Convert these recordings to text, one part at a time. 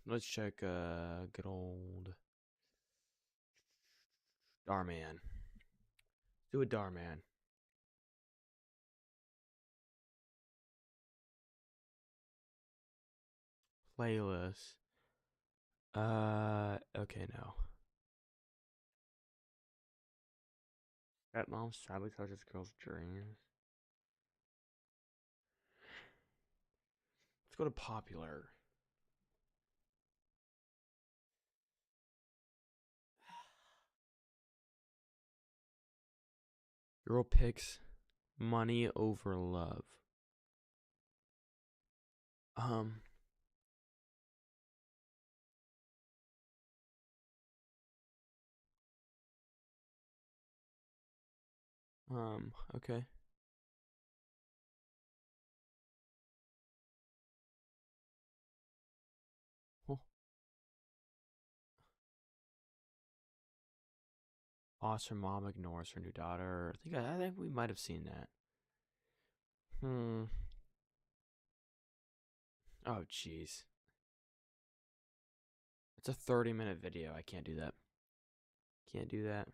Let's check good old Darman. Do a Darman. Playlist. Okay, no. That mom sabotages girls' dreams. Let's go to popular. Girl picks money over love. Um, okay. Well, foster mom ignores her new daughter. I think we might have seen that. Hmm. Oh, jeez. It's a 30-minute video. I can't do that. Can't do that.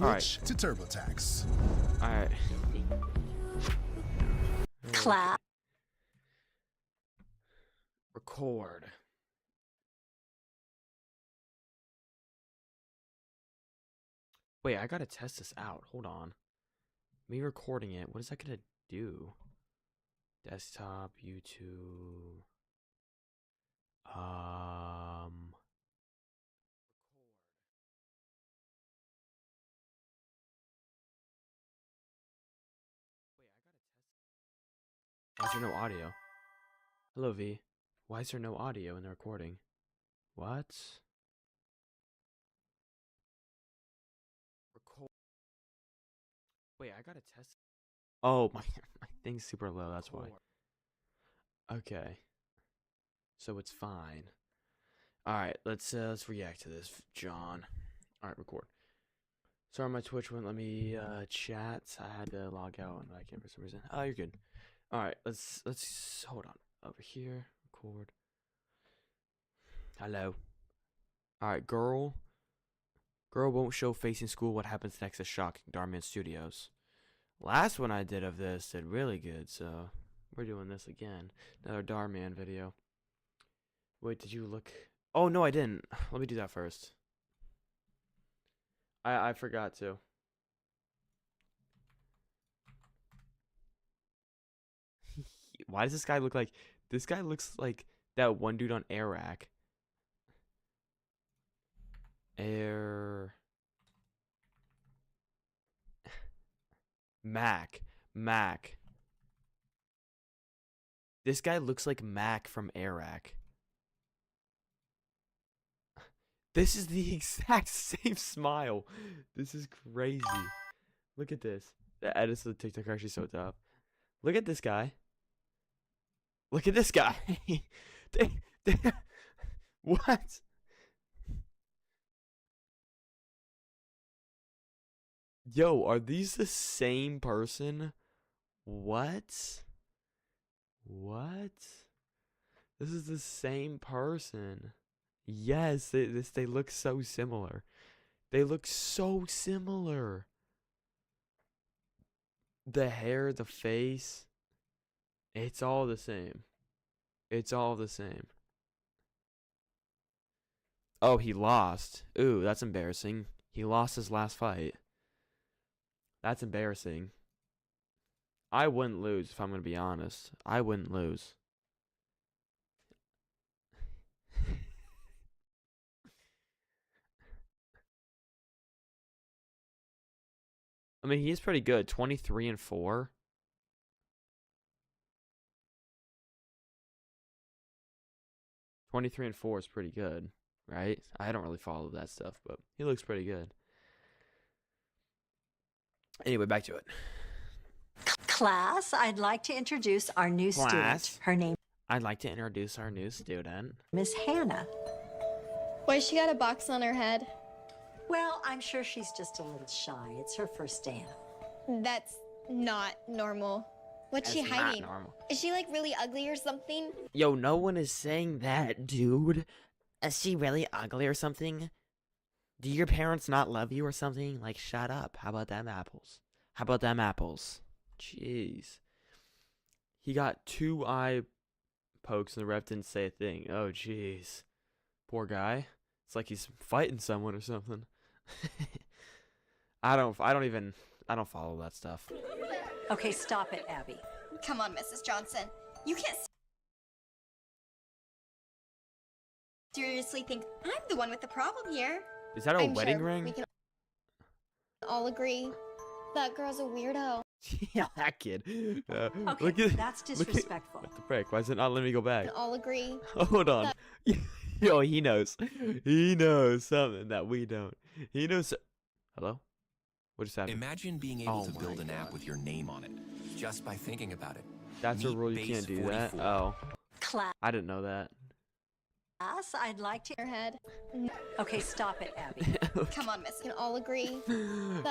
All right. Switch to TurboTax. All right. Clap. Record. Wait, I gotta test this out. Hold on. Me recording it. What is that gonna do? Desktop, YouTube. Why is there no audio? Hello, V. Why is there no audio in the recording? What? Record. Wait, I gotta test. Oh, my thing's super low. That's why. Okay. So it's fine. All right, let's react to this, John. All right, record. Sorry, my Twitch wouldn't let me chat. I had to log out and I can't for some reason. Oh, you're good. All right, let's hold on over here. Record. Hello. All right, girl. Girl won't show face in school. What happens next is shocking. Darman Studios. Last one I did of this did really good, so we're doing this again. Another Darman video. Wait, did you look? Oh no, I didn't. Let me do that first. I forgot to. Why does this guy look like? This guy looks like that one dude on Airac. Air. Mac. This guy looks like Mac from Airac. This is the exact same smile. This is crazy. Look at this. The edits of the TikTok are actually so tough. Look at this guy. Look at this guy. they, what? Yo, are these the same person? What? What? This is the same person. Yes, they look so similar. They look so similar. The hair, the face, it's all the same. It's all the same. Oh, he lost. Ooh, that's embarrassing. He lost his last fight. That's embarrassing. I wouldn't lose if I'm going to be honest. I wouldn't lose. I mean, he is pretty good. 23-4. 23 and 4 is pretty good, right? I don't really follow that stuff, but he looks pretty good. Anyway, back to it. Class, I'd like to introduce our new student. Her name I'd like to introduce our new student. is Hannah. Why she got a box on her head? Well, I'm sure she's just a little shy. It's her first day out. That's not normal. What's she That's not hiding? normal. Is she like really ugly or something? Yo, no one is saying that, dude. Is she really ugly or something? Do your parents not love you or something? Like, shut up. How about them apples? How about them apples? Jeez. He got 2 eye pokes and the ref didn't say a thing. Oh, jeez. Poor guy. It's like he's fighting someone or something. I don't follow that stuff. Okay, stop it, Abby. Come on, Mrs. Johnson. You can't seriously think I'm the one with the problem here. Is that a I'm wedding sure ring? we can all agree that girl's a weirdo. Yeah, that kid. Okay, look at, that's look at- disrespectful. What the frick? Why is it not letting me go back? We can all agree. Hold on. Yo, he knows. He knows something that we don't. He knows. Hello? What just happened? Imagine being able Oh to build my an app God. with your name on it, just by thinking about it. That's a Meet rule. You Base can't do that. 44. Oh, Class, I didn't know that. I'd like to. Her head. Okay, stop it, Abby. Come on, Miss. We can all agree.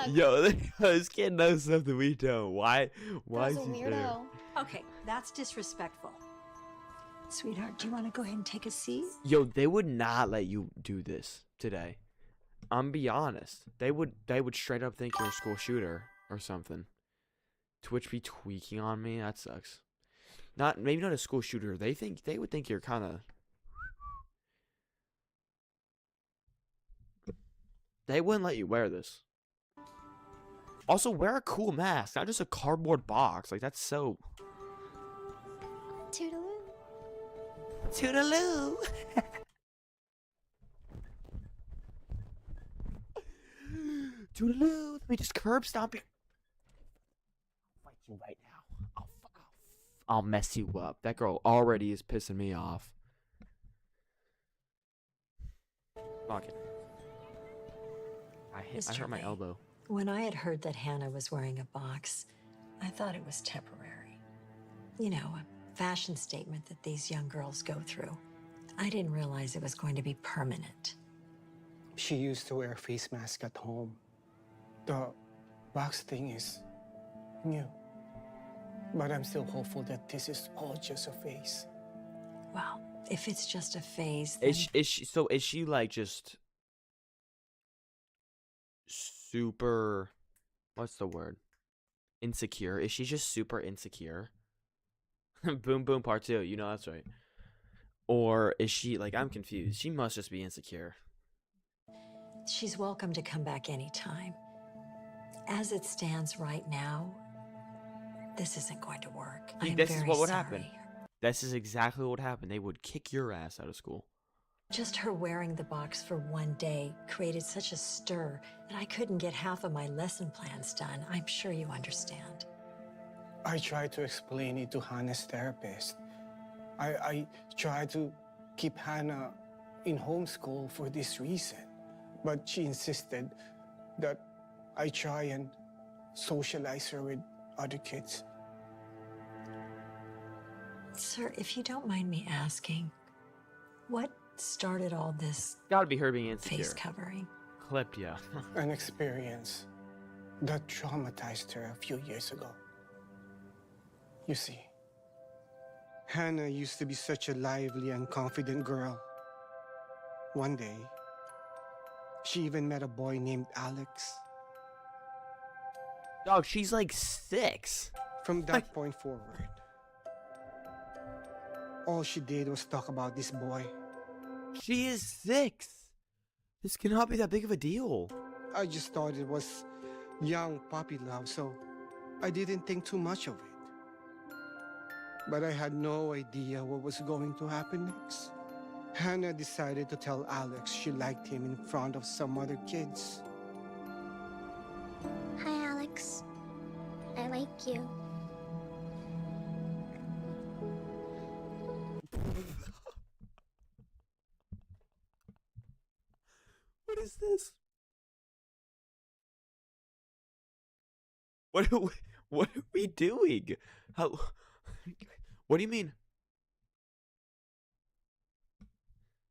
Yo, this kid knows something we don't. Why Girl's is a he there? weirdo. Okay, that's disrespectful. Sweetheart, do you want to go ahead and take a seat? Yo, they would not let you do this today. I'm be honest. They would straight up think you're a school shooter or something. Twitch be tweaking on me. That sucks. Maybe not a school shooter. They would think you're kind of. They wouldn't let you wear this. Also, wear a cool mask, not just a cardboard box. Like, that's so. Toodaloo. Toodaloo. Toodaloo. Let me just curb stomp you. I'll fight you right now. I'll mess you up. That girl already is pissing me off. Fuck it. I Mr. hurt my Lee. elbow. When I had heard that Hannah was wearing a box, I thought it was temporary. You know, a fashion statement that these young girls go through. I didn't realize it was going to be permanent. She used to wear a face mask at home. The box thing is new. But I'm still hopeful that this is all just a phase. Well, if it's just a phase, then Is she like just super, what's the word? Insecure? Is she just super insecure? Boom Boom Part 2, you know that's right. Or is she like, I'm confused. She must just be insecure. she's welcome to come back anytime. As it stands right now, this isn't going to work. See, I'm this is very what would sorry. happen. This is exactly what would happen. They would kick your ass out of school. Just her wearing the box for one day created such a stir that I couldn't get half of my lesson plans done. I'm sure you understand. I tried to explain it to Hannah's therapist. I tried to keep Hannah in homeschool for this reason. But she insisted that I try and socialize her with other kids. Sir, if you don't mind me asking, what started all this Gotta be her being insecure. face covering? Clipped, yeah. An experience that traumatized her a few years ago. You see, Hannah used to be such a lively and confident girl. One day, she even met a boy named Alex. Dog, she's like 6. From that point forward, all she did was talk about this boy. She is 6. This cannot be that big of a deal. I just thought it was young puppy love, so I didn't think too much of it. But I had no idea what was going to happen next. Hannah decided to tell Alex she liked him in front of some other kids. Hi, Alex. I like you. is this? What are we doing? How? What do you mean?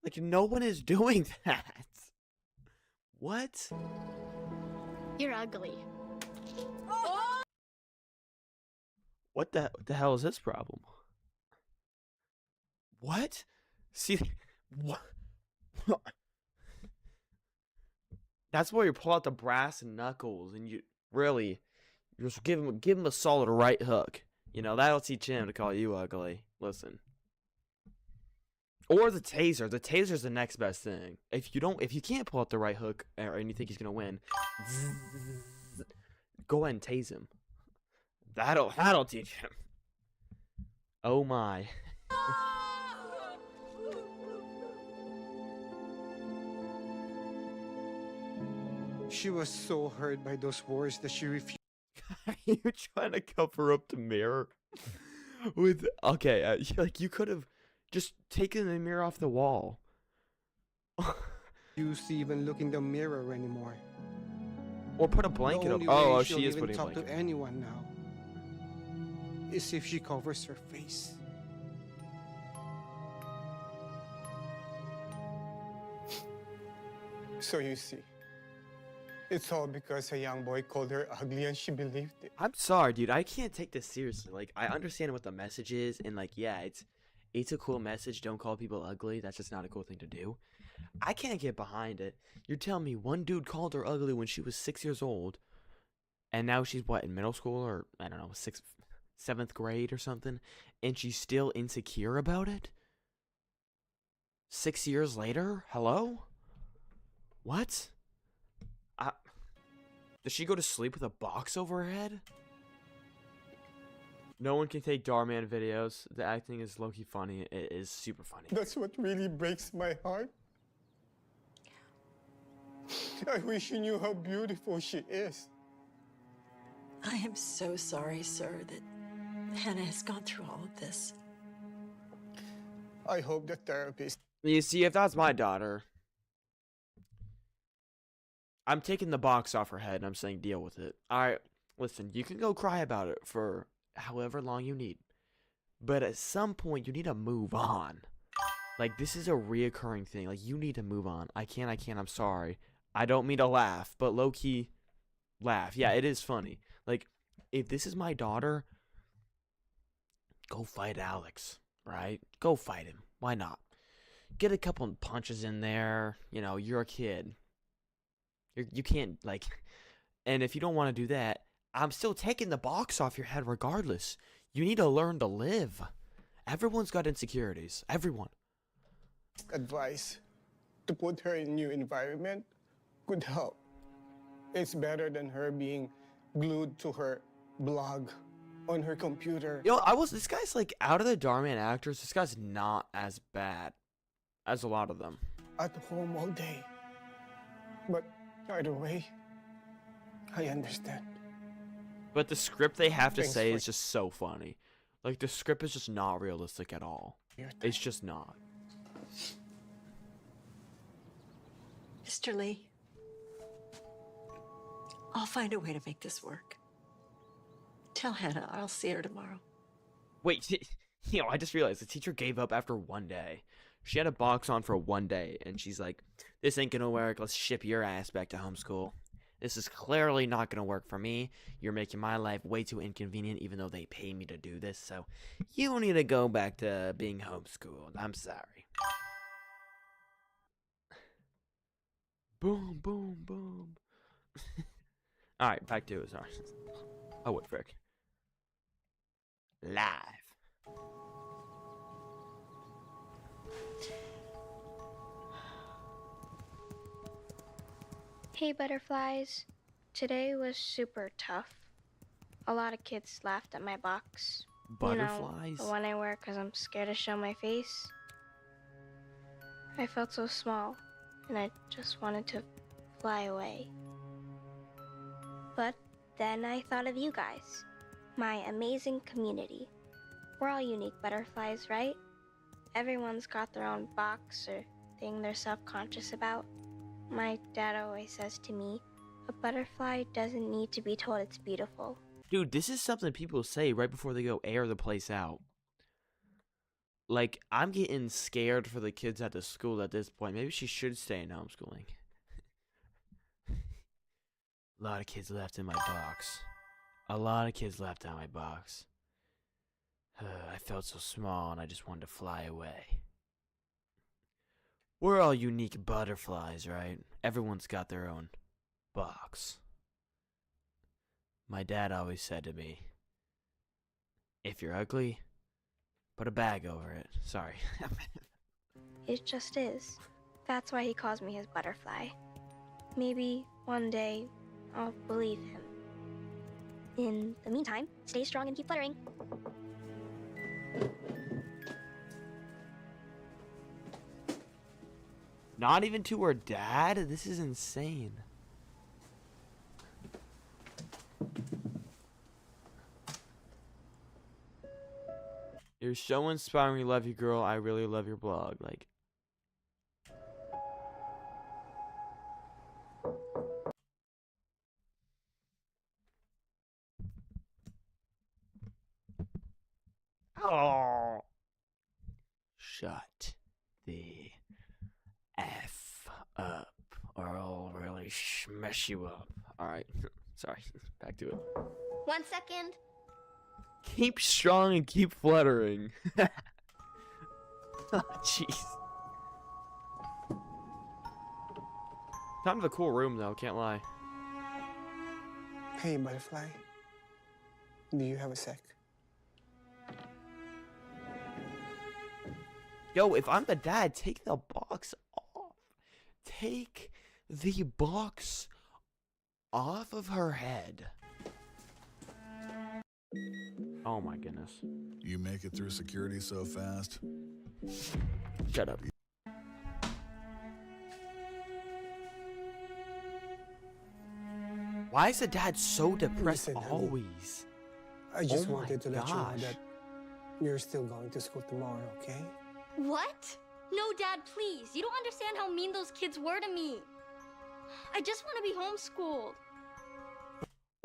Like, no one is doing that. What? You're ugly. What the hell is this problem? What? See, what? That's where you pull out the brass knuckles and you really, you just give him a solid right hook. You know, that'll teach him to call you ugly. Listen. Or the taser. The taser's the next best thing. If you can't pull out the right hook and you think he's gonna win, go ahead and tase him. That'll teach him. Oh my. She was so hurt by those words that she refused. Are you trying to cover up the mirror? With okay, like you could have just taken the mirror off the wall. Used to even look in the mirror anymore. Or put a blanket The up. only Oh, way she she'll is even putting a talk blanket. to anyone now is if she covers her face. So you see, it's all because a young boy called her ugly and she believed it. I'm sorry, dude. I can't take this seriously. Like, I understand what the message is, and like, yeah, it's a cool message. Don't call people ugly. That's just not a cool thing to do. I can't get behind it. You're telling me one dude called her ugly when she was 6 years old, and now she's what, in middle school or I don't know, seventh grade or something, and she's still insecure about it? 6 years later? Hello? What? Does she go to sleep with a box over her head? No one can take Darman videos. The acting is low-key funny. It is super funny. That's what really breaks my heart. I wish you knew how beautiful she is. I am so sorry, sir, that Hannah has gone through all of this. I hope the therapist. You see, if that's my daughter, I'm taking the box off her head and I'm saying deal with it. Alright, listen, you can go cry about it for however long you need. But at some point, you need to move on. Like, this is a reoccurring thing. Like, you need to move on. I can't, I'm sorry. I don't mean to laugh, but low-key laugh. Yeah, it is funny. Like, if this is my daughter, go fight Alex, right? Go fight him. Why not? Get a couple punches in there. You know, you're a kid. You can't, like... And if you don't want to do that, I'm still taking the box off your head regardless. You need to learn to live. Everyone's got insecurities. Everyone. Advice to put her in a new environment could help. It's better than her being glued to her blog on her computer. You know, this guy's like, out of the Darman actors, this guy's not as bad as a lot of them. At home all day. But either way, I understand. But the script they have to Thanks say for- is just so funny. Like, the script is just not realistic at all. Your time. It's just not. Mr. Lee, I'll find a way to make this work. Tell Hannah I'll see her tomorrow. Wait, I just realized the teacher gave up after one day. She had a box on for one day, and she's like, this ain't gonna work. Let's ship your ass back to homeschool. This is clearly not gonna work for me. You're making my life way too inconvenient, even though they pay me to do this, so you need to go back to being homeschooled. I'm sorry. Boom, boom, boom. Alright, back to it. Sorry. Oh, what frick. Live. Hey butterflies, today was super tough. A lot of kids laughed at my box. Butterflies? You know, the one I wear because I'm scared to show my face. I felt so small, and I just wanted to fly away. But then I thought of you guys, my amazing community. We're all unique butterflies, right? Everyone's got their own box or thing they're self-conscious about. My dad always says to me, a butterfly doesn't need to be told it's beautiful. Dude, this is something people say right before they go air the place out. Like, I'm getting scared for the kids at the school at this point. Maybe she should stay in homeschooling. A lot of kids left in my box. A lot of kids left out my box. I felt so small and I just wanted to fly away. We're all unique butterflies, right? Everyone's got their own box. My dad always said to me, if you're ugly, put a bag over it. Sorry. It just is. That's why he calls me his butterfly. Maybe one day I'll believe him. In the meantime, stay strong and keep fluttering. Not even to her dad? This is insane. You're so inspiring. Love you, girl. I really love your blog. Like, oh, shut the F up, or I'll really mess you up. All right, sorry. Back to it. 1 second. Keep strong and keep fluttering. Oh, jeez. Kind of a cool room, though. Can't lie. Hey, butterfly. Do you have a sec? Yo, if I'm the dad, take the box off. Take the box off of her head. Oh my goodness. You make it through security so fast. Shut up. Why is the dad so depressed Listen, honey. always? I just Oh my wanted to let you know gosh. that you're still going to school tomorrow, okay? What? No, Dad, please. You don't understand how mean those kids were to me. I just want to be homeschooled.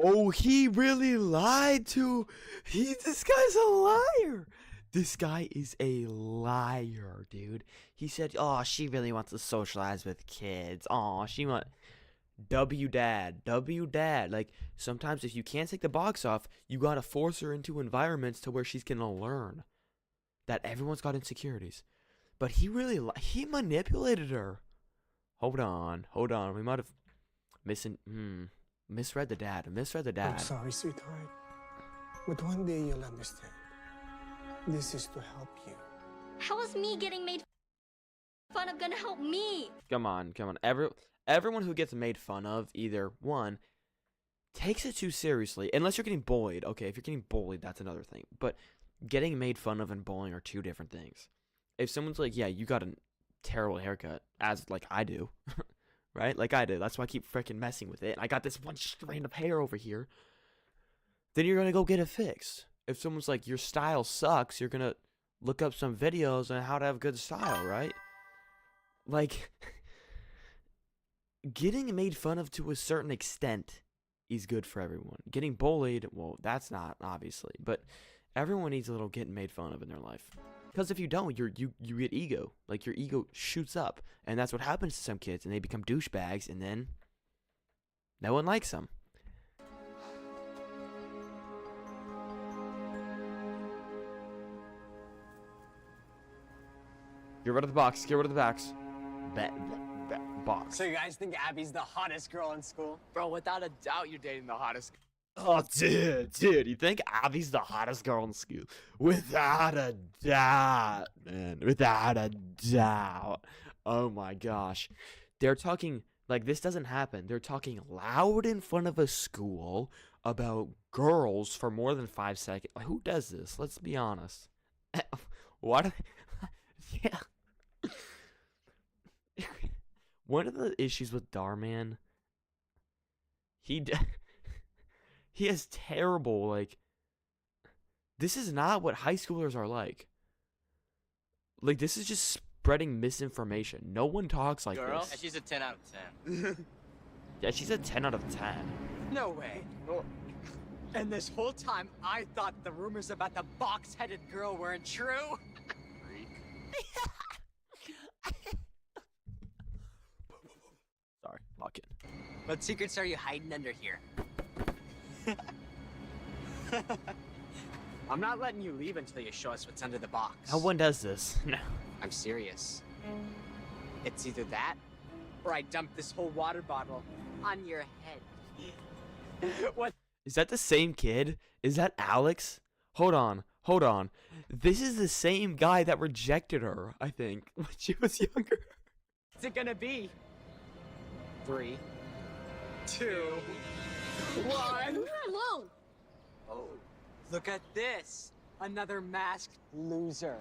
Oh, he really lied to. This guy's a liar. This guy is a liar, dude. He said, "Oh, she really wants to socialize with kids. Oh, she want." W dad. Like, sometimes if you can't take the box off, you gotta force her into environments to where she's gonna learn that everyone's got insecurities. But he really he manipulated her. Hold on. We might have misread the dad. I'm sorry, sweetheart. But one day you'll understand. This is to help you. How is me getting made fun of gonna help me? Come on. Everyone who gets made fun of, either one, takes it too seriously. Unless you're getting bullied. Okay, if you're getting bullied, that's another thing. But getting made fun of and bullying are two different things. If someone's like, yeah, you got a terrible haircut, as like I do, right? Like I do. That's why I keep freaking messing with it. I got this one strand of hair over here. Then you're going to go get it fixed. If someone's like, your style sucks, you're going to look up some videos on how to have good style, right? Like, getting made fun of to a certain extent is good for everyone. Getting bullied, well, that's not, obviously. But everyone needs a little getting made fun of in their life. Because if you don't, you get ego. Like, your ego shoots up. And that's what happens to some kids. And they become douchebags. And then no one likes them. Get rid of the box. Box. So you guys think Abby's the hottest girl in school? Bro, without a doubt, you're dating the hottest. Oh, dude, you think Abby's the hottest girl in school? Without a doubt, man. Without a doubt. Oh my gosh. They're talking, like, this doesn't happen. They're talking loud in front of a school about girls for more than 5 seconds. Like, who does this? Let's be honest. What? Yeah. One of the issues with Darman, he has terrible, like, this is not what high schoolers are like. Like, this is just spreading misinformation. No one talks like Girl? this. She's a 10 out of 10. Yeah, she's a 10 out of 10. No way. And this whole time, I thought the rumors about the box-headed girl weren't true. Sorry, lock in. What secrets are you hiding under here? I'm not letting you leave until you show us what's under the box. No one does this. No. I'm serious. It's either that, or I dump this whole water bottle on your head. What? Is that the same kid? Is that Alex? Hold on. Hold on. This is the same guy that rejected her, I think, when she was younger. What's it gonna be? 3, 2, 1. Leave her alone. Oh, look at this. Another masked loser.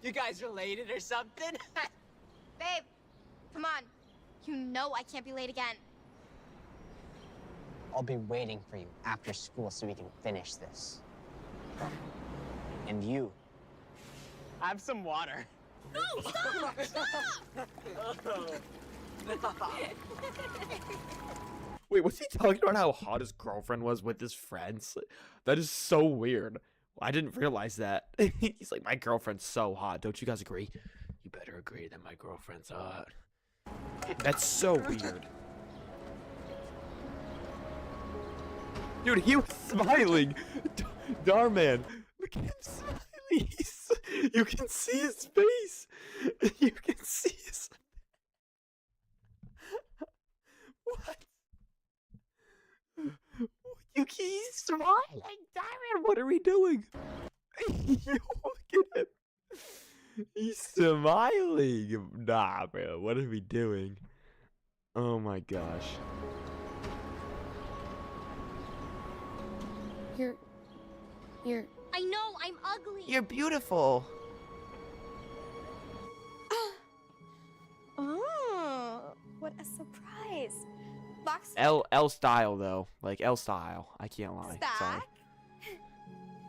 You guys related or something? Babe, come on. You know I can't be late again. I'll be waiting for you after school so we can finish this. And you, have some water. No, stop! Stop! Wait, was he talking about how hot his girlfriend was with his friends? That is so weird. I didn't realize that. He's like, my girlfriend's so hot. Don't you guys agree? You better agree that my girlfriend's hot. That's so weird. Dude, he was smiling. Darman, look at him smiling. You can see his face. You can see his... What? He's smiling. Darman, what are we doing? Look at him. He's smiling. Nah, bro. What are we doing? Oh my gosh. You're... I know, I'm ugly. You're beautiful. Oh, what a surprise. Box L style though. Like L style. I can't lie. Sorry. stack.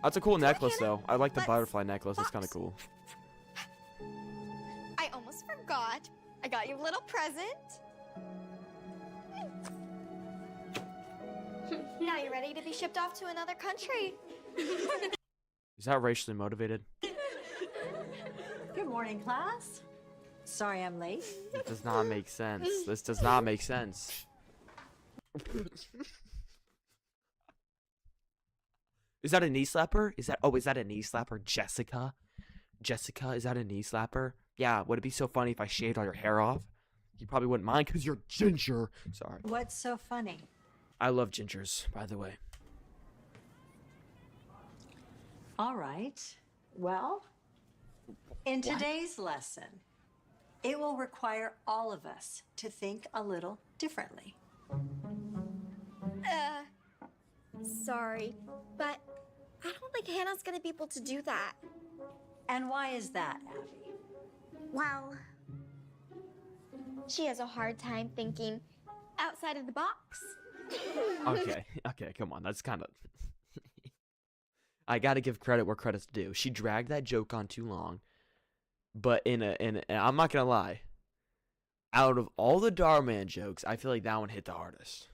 That's a cool necklace Hannah, though. I like the let's butterfly necklace. It's kind of box. cool. I almost forgot. I got you a little present. Now you're ready to be shipped off to another country. Is that racially motivated? Good morning, class. Sorry I'm late. It does not make sense. This does not make sense. Is that a knee slapper? Is that a knee slapper? Jessica? Jessica, is that a knee slapper? Yeah, would it be so funny if I shaved all your hair off? You probably wouldn't mind because you're ginger. Sorry. What's so funny? I love gingers, by the way. All right. Well, in today's lesson, it will require all of us to think a little differently. Sorry, but I don't think Hannah's gonna be able to do that. And why is that, Abby? Well, she has a hard time thinking outside of the box. Okay, okay, come on. That's kind of... I gotta give credit where credit's due. She dragged that joke on too long. But I'm not gonna lie. Out of all the Darman jokes, I feel like that one hit the hardest.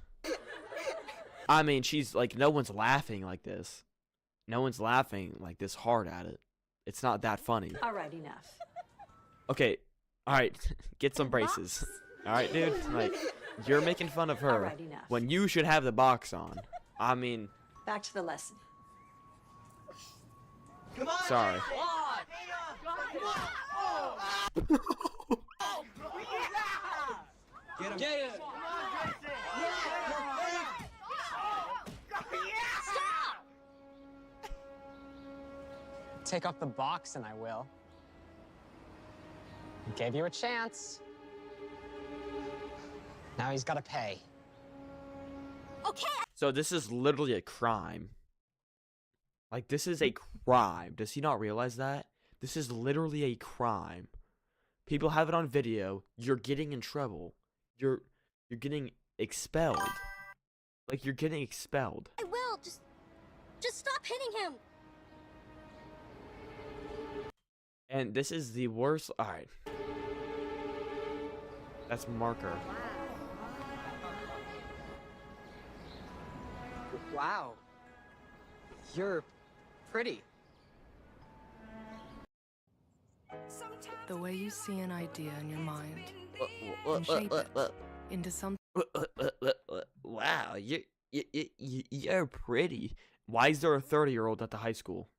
I mean, she's like, no one's laughing like this. No one's laughing like this hard at it. It's not that funny. All right, enough. Okay, alright, get some braces. Alright, dude? Like, you're making fun of her All right, enough. when you should have the box on. I mean... Back to the lesson. Come on, Sorry. Get him. Get him. Take off the box and I will. Gave you a chance. Now he's gotta pay. Okay. So this is literally a crime. Like, this is a crime. Does he not realize that? This is literally a crime. People have it on video. You're getting in trouble. You're getting expelled. Like, you're getting expelled. I will. Just stop hitting him. And this is the worst. All right. That's marker. Wow. You're pretty. The way you see an idea in your mind and shape it into something. Wow, you're pretty. Why is there a 30-year-old at the high school?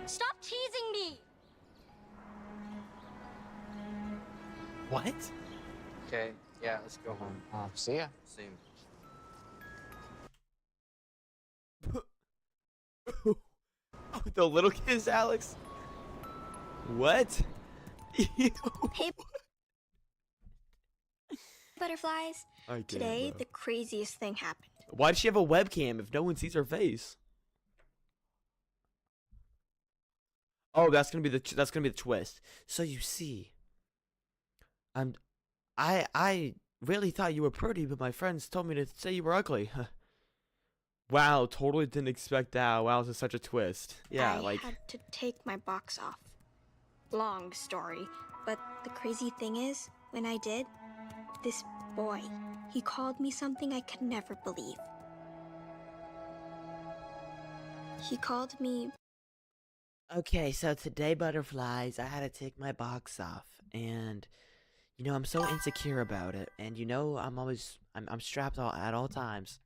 Stop teasing me! What? Okay, yeah, let's go home. See ya. Same. The little kiss, Alex? What? Hey, butterflies. I can't, Today, bro. the craziest thing happened. Why does she have a webcam if no one sees her face? Oh, that's gonna be the twist. So you see, I really thought you were pretty, but my friends told me to say you were ugly. Wow, totally didn't expect that. Wow, this is such a twist. Yeah, I had to take my box off. Long story, but the crazy thing is, when I did, this boy, he called me something I could never believe. He called me... Okay, so today, butterflies, I had to take my box off, and you know I'm so insecure about it, and you know I'm strapped at all times.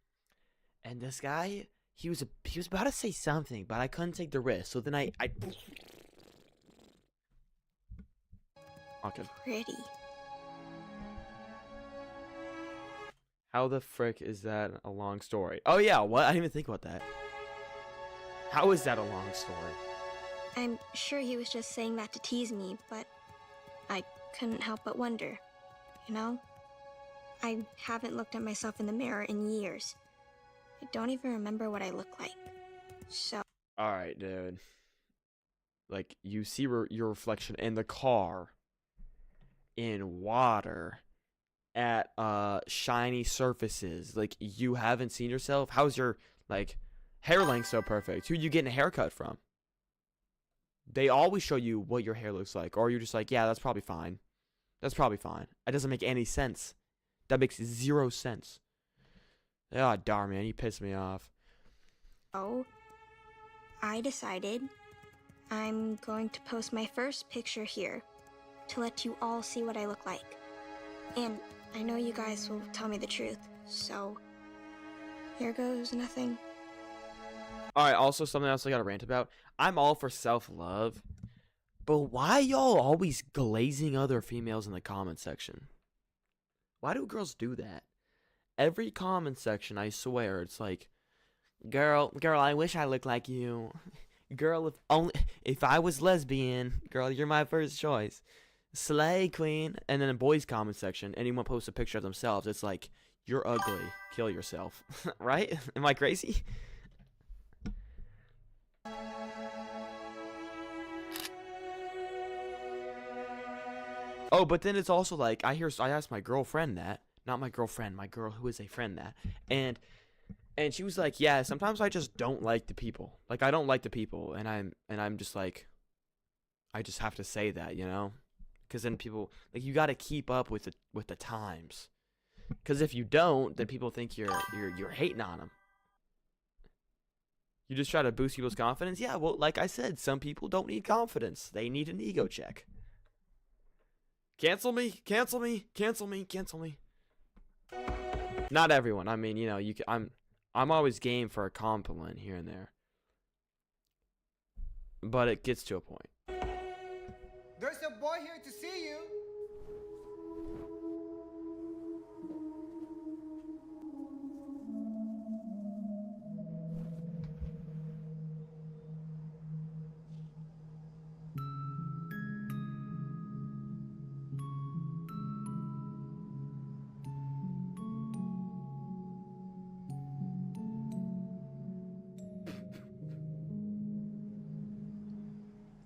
And this guy, he was about to say something, but I couldn't take the risk. So then I okay. Pretty. How the frick is that a long story? Oh yeah, what? I didn't even think about that. How is that a long story? I'm sure he was just saying that to tease me, but I couldn't help but wonder. You know? I haven't looked at myself in the mirror in years. I don't even remember what I look like. So... Alright, dude. Like, you see your reflection in the car, in water, at shiny surfaces. Like, you haven't seen yourself? How's your, like, hair length so perfect? Who'd you get a haircut from? They always show you what your hair looks like. Or you're just like, yeah, that's probably fine. That's probably fine. It doesn't make any sense. That makes 0 sense. Oh, darn, man, you pissed me off. Oh, I decided I'm going to post my first picture here to let you all see what I look like. And I know you guys will tell me the truth, so here goes nothing. Alright, also something else I gotta rant about. I'm all for self-love, but why y'all always glazing other females in the comment section? Why do girls do that? Every comment section, I swear, it's like, girl, I wish I looked like you. Girl, if I was lesbian, girl, you're my first choice. Slay, queen. And then in boys' comment section, anyone posts a picture of themselves, it's like, you're ugly. Kill yourself. Right? Am I crazy? Oh, but then it's also like, I asked my girlfriend that. Not my girlfriend, my girl who is a friend that. And she was like, yeah, sometimes I just don't like the people. Like, I don't like the people. And I'm just like, I just have to say that, you know? Because then people, like, you got to keep up with the times. Because if you don't, then people think you're hating on them. You just try to boost people's confidence. Yeah, well, like I said, some people don't need confidence. They need an ego check. Cancel me, cancel me, cancel me, cancel me. Not everyone. I mean, you know, I'm always game for a compliment here and there. But it gets to a point. There's a boy here to see you.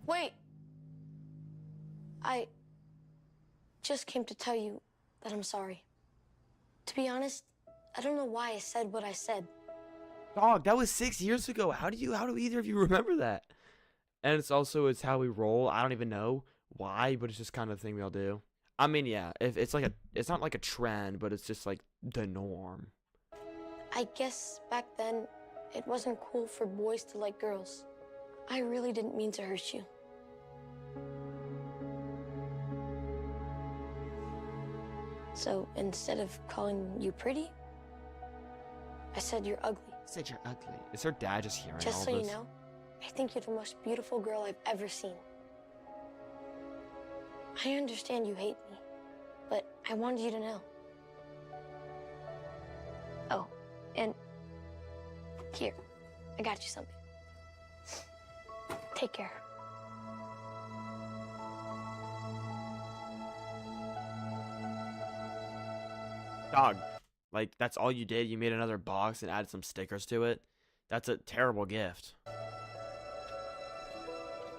Wait. I just came to tell you that I'm sorry. To be honest, I don't know why I said what I said. Dog, that was 6 years ago. How do either of you remember that? And it's how we roll. I don't even know why, but it's just kind of the thing we all do. I mean, yeah, if it's not like a trend, but it's just like the norm. I guess back then, it wasn't cool for boys to like girls. I really didn't mean to hurt you. So instead of calling you pretty, I said you're ugly. Said you're ugly. Is her dad just hearing Just all so this? you know, I think you're the most beautiful girl I've ever seen. I understand you hate me, but I wanted you to know. Oh, and here, I got you something. Take care. Dog, like, that's all you did? You made another box and added some stickers to it? That's a terrible gift.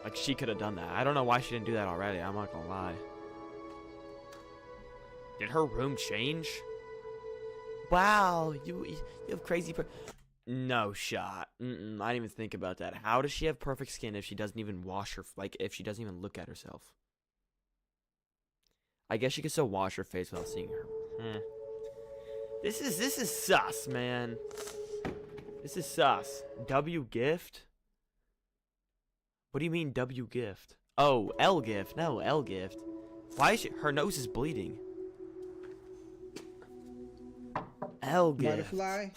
Like, she could have done that. I don't know why she didn't do that already. I'm not gonna lie. Did her room change? Wow, you have crazy no shot. I didn't even think about that. How does she have perfect skin if she doesn't even wash her, like, if she doesn't even look at herself? I guess she can still wash her face without seeing her. This is sus, man. This is sus. W gift? What do you mean W gift? Oh, L gift. No, L gift. Why is her nose is bleeding? L gift. Butterfly.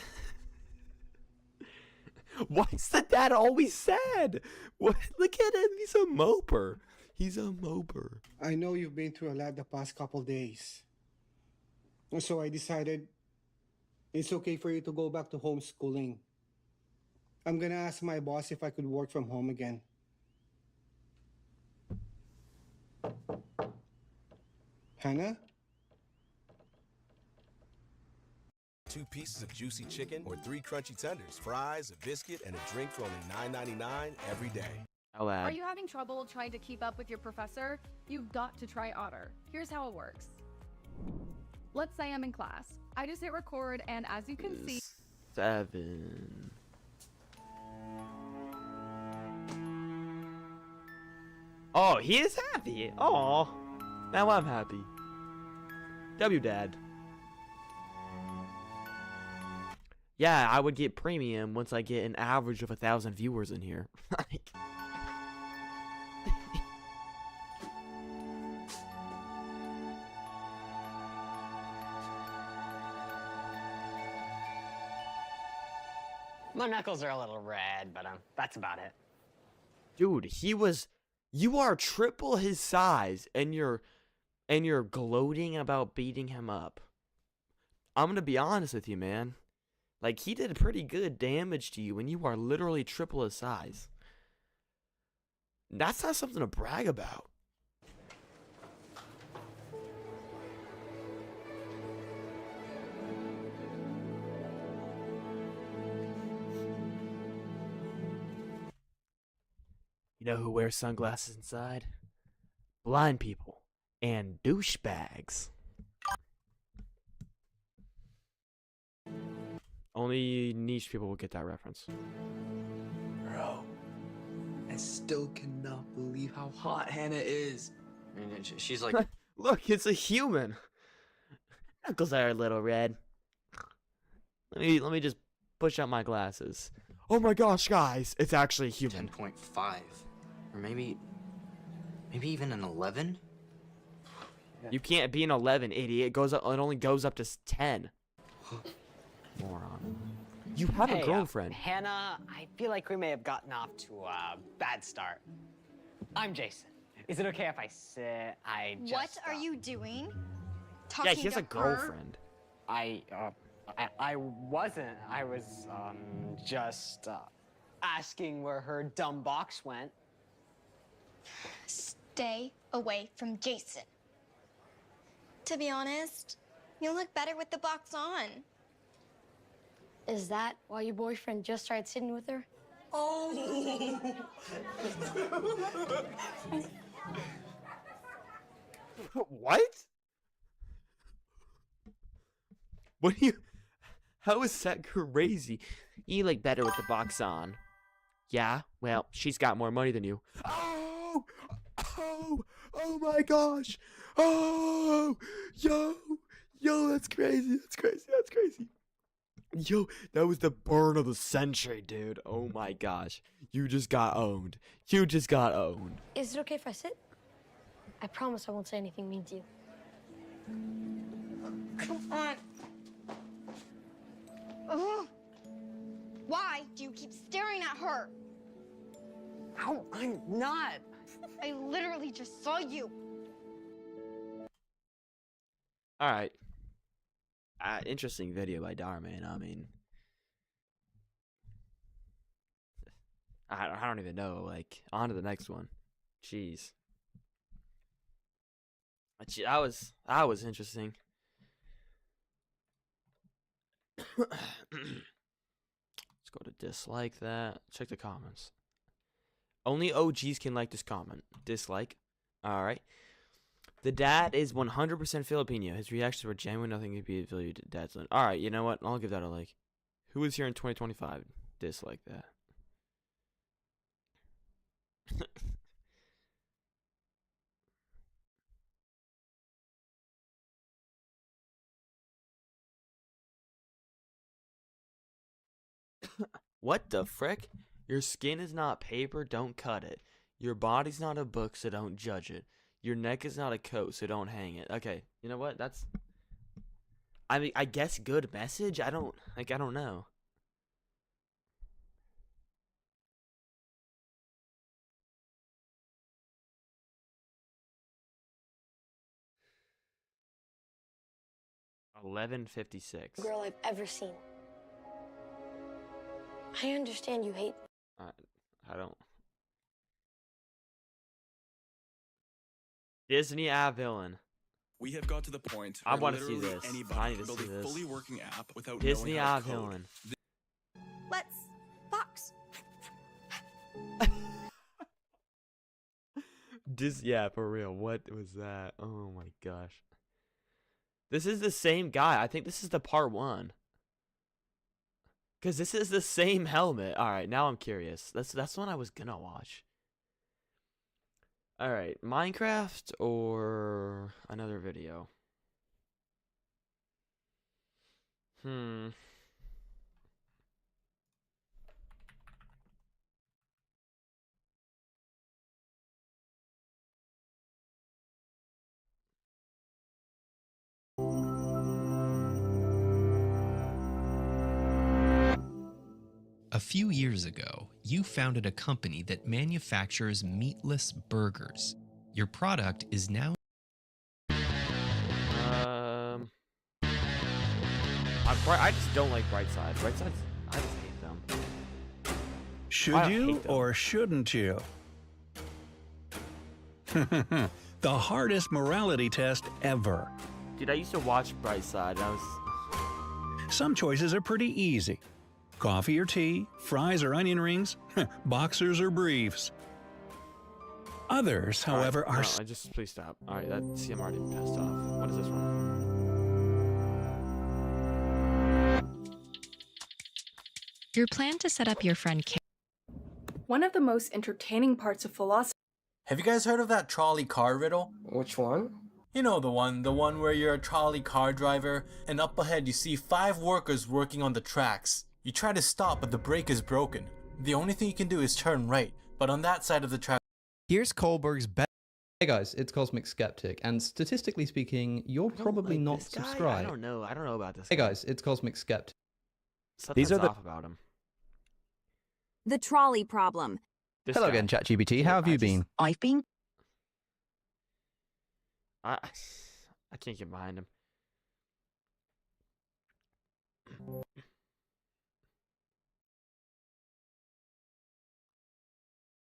Why is the dad always sad? What? Look at him. He's a moper. He's a moper. I know you've been through a lot the past couple days. So I decided it's okay for you to go back to homeschooling. I'm gonna ask my boss if I could work from home again. Hannah? 2 pieces of juicy chicken or 3 crunchy tenders, fries, a biscuit, and a drink for only $9.99 every day. I'll add. Are you having trouble trying to keep up with your professor? You've got to try Otter. Here's how it works. Let's say I'm in class. I just hit record, and as you can see... 7. Oh, he is happy. Oh, now I'm happy. W dad. Yeah, I would get premium once I get an average of 1,000 viewers in here. Like, My knuckles are a little red, but that's about it. dude, you are triple his size, and you're gloating about beating him up. I'm gonna be honest with you, man. Like, he did pretty good damage to you, and you are literally triple his size. That's not something to brag about. You know who wears sunglasses inside? Blind people and douchebags. Only niche people will get that reference. Bro, I still cannot believe how hot Hannah is. I mean, she's like... Look, it's a human. Knuckles are a little red. Let me just push out my glasses. Oh my gosh, guys, it's actually a human. 10.5. Or maybe even an 11? You can't be an 11, idiot. It only goes up to 10. Moron. You have a girlfriend. Hannah, I feel like we may have gotten off to a bad start. I'm Jason. Is it okay if I sit? What are you doing? Yeah, he has a girlfriend. I wasn't. I was, just, asking where her dumb box went. Stay away from Jason. To be honest, you look better with the box on. Is that why your boyfriend just started sitting with her? Oh! What? What do you... How is that crazy? You look better with the box on. Yeah, well, she's got more money than you. Oh my gosh. Oh, yo, that's crazy. Yo, that was the burn of the century, dude. Oh my gosh. You just got owned. Is it okay if I sit? I promise I won't say anything mean to you. Come on. Ugh. Why do you keep staring at her? Ow, I'm not. I literally just saw you. All right. Interesting video by Darman. I mean, I don't even know. Like, on to the next one. Jeez. That was interesting. Let's go to dislike that. Check the comments. Only OGs can like this comment. Dislike. All right. The dad is 100% Filipino. His reactions were genuine. Nothing could be affiliated to dad's line. All right, you know what? I'll give that a like. Who is here in 2025? Dislike that. What the frick? Your skin is not paper, don't cut it. Your body's not a book, so don't judge it. Your neck is not a coat, so don't hang it. Okay, you know what? That's, I mean, I guess good message. I don't know. $11.56. Girl I've ever seen. I understand you hate me. I don't. Disney app villain. We have got to the point I where want to see literally this. anybody I need can to build see a this. fully working app without Disney knowing how app to code. villain. Let's box. Yeah, for real. What was that? Oh my gosh. This is the same guy. I think this is the part 1. Cause this is the same helmet. All right, now I'm curious. That's one I was gonna watch. All right, Minecraft or another video. A few years ago, you founded a company that manufactures meatless burgers. Your product is now... I just don't like Brightside. Brightside, I just hate them. Should you or shouldn't you? The hardest morality test ever. Dude, I used to watch Brightside. Some choices are pretty easy. Coffee or tea, fries or onion rings, boxers or briefs. Others, however, are... No, please stop. Alright, see, I'm already pissed off. What is this one? Your plan to set up your friend Kate. One of the most entertaining parts of philosophy. Have you guys heard of that trolley car riddle? Which one? You know the one where you're a trolley car driver, and up ahead you see 5 workers working on the tracks. You try to stop, but the brake is broken. The only thing you can do is turn right, but on that side of the track... Here's Kohlberg's best. Hey guys, it's Cosmic Skeptic, and statistically speaking, you're probably not subscribed. I don't know about this. Hey guys, it's Cosmic Skeptic. These are off about him. The trolley problem. Hello again, ChatGPT. How have you been? I've been. I can't get behind him.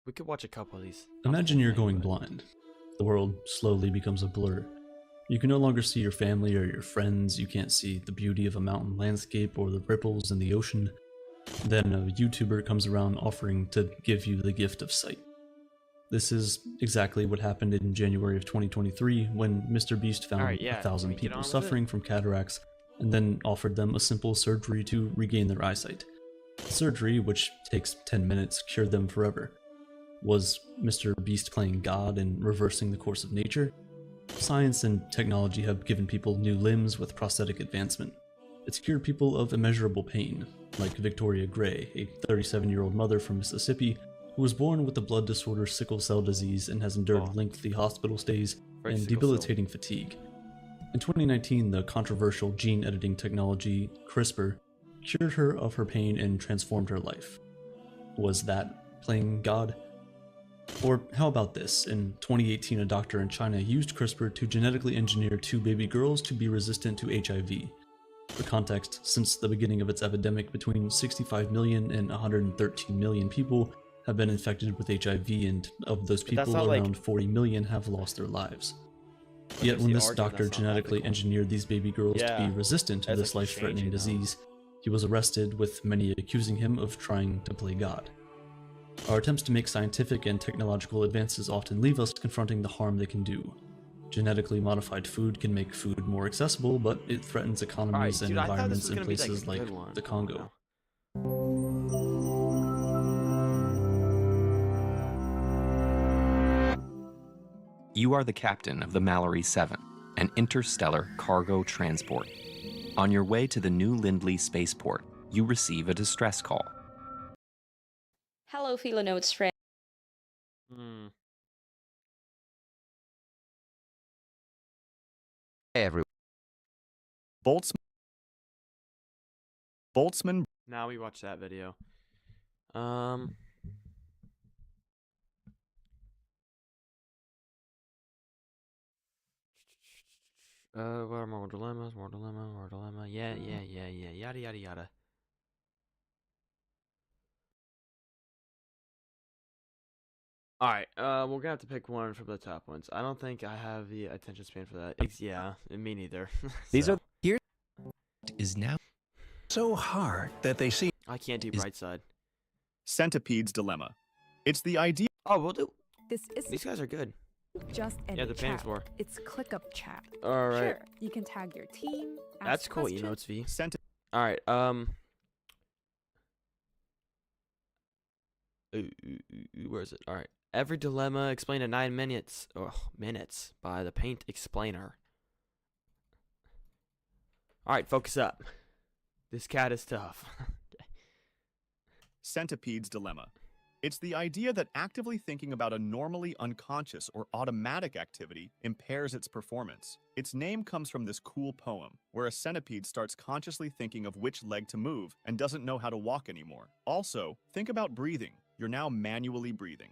We could watch a couple of these. Imagine you're going blind. The world slowly becomes a blur. You can no longer see your family or your friends. You can't see the beauty of a mountain landscape or the ripples in the ocean. Then a YouTuber comes around offering to give you the gift of sight. This is exactly what happened in January of 2023 when Mr. Beast found 1,000 people suffering from cataracts and then offered them a simple surgery to regain their eyesight. Surgery, which takes 10 minutes, cured them forever. Was Mr. Beast playing God and reversing the course of nature? Science and technology have given people new limbs with prosthetic advancement. It's cured people of immeasurable pain, like Victoria Gray, a 37-year-old mother from Mississippi who was born with the blood disorder sickle cell disease and has endured lengthy hospital stays and debilitating fatigue. In 2019, the controversial gene editing technology CRISPR cured her of her pain and transformed her life. Was that playing God? Or how about this? In 2018, a doctor in China used CRISPR to genetically engineer 2 baby girls to be resistant to HIV. For context, since the beginning of its epidemic, between 65 million and 113 million people have been infected with HIV, and of those people, around 40 million have lost their lives. Yet when this doctor genetically engineered these baby girls to be resistant to this life-threatening disease, he was arrested, with many accusing him of trying to play God. Our attempts to make scientific and technological advances often leave us confronting the harm they can do. Genetically modified food can make food more accessible, but it threatens economies and environments in places like the Congo. You are the captain of the Mallory 7, an interstellar cargo transport. On your way to the new Lindley spaceport, you receive a distress call. Hello, Philonotes friend. Hey, everyone. Boltzmann. Now we watch that video. What are more dilemmas? Yeah, yada yada yada. Alright, we're gonna have to pick one from the top ones. I don't think I have the attention span for that. Yeah, me neither. These are here is now so hard that they seem. I can't do bright side. Centipede's dilemma. It's the idea. Oh, we'll do. These guys are good. Just Yeah, the Phoenix War. It's ClickUp chat. All right. Sure, you can tag your team. That's cool. You know it's V. All right. Where is it? All right. Every dilemma explained in 9 minutes. Minutes by the Paint Explainer. All right, focus up. This cat is tough. Centipede's dilemma. It's the idea that actively thinking about a normally unconscious or automatic activity impairs its performance. Its name comes from this cool poem, where a centipede starts consciously thinking of which leg to move and doesn't know how to walk anymore. Also, think about breathing. You're now manually breathing.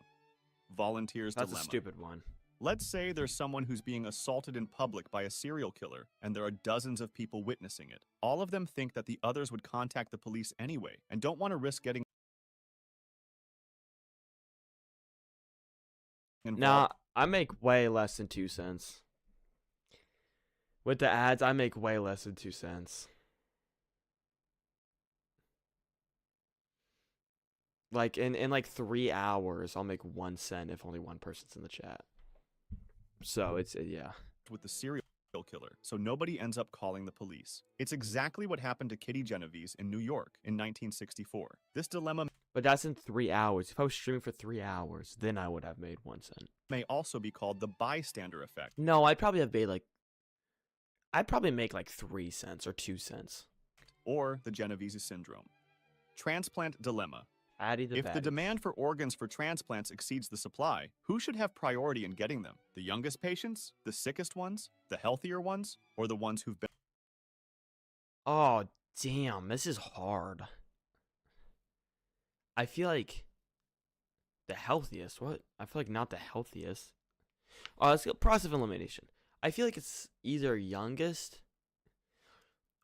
Volunteer's dilemma. That's a stupid one. Let's say there's someone who's being assaulted in public by a serial killer, and there are dozens of people witnessing it. All of them think that the others would contact the police anyway, and don't want to risk getting involved. Nah, I make way less than 2 cents. With the ads, I make way less than 2 cents. Like in like 3 hours, I'll make 1 cent if only one person's in the chat. So it's yeah. With the serial killer, so nobody ends up calling the police. It's exactly what happened to Kitty Genovese in New York in 1964. This dilemma. But that's in 3 hours. If I was streaming for 3 hours, then I would have made 1 cent. May also be called the bystander effect. No, I'd probably have made like. I'd probably make like 3 cents or 2 cents. Or the Genovese syndrome. Transplant dilemma. If the demand for organs for transplants exceeds the supply, who should have priority in getting them? The youngest patients, the sickest ones, the healthier ones, or the ones who've been... Oh, damn, this is hard. I feel like the healthiest. What? I feel like not the healthiest. Oh, let's go process of elimination. I feel like it's either youngest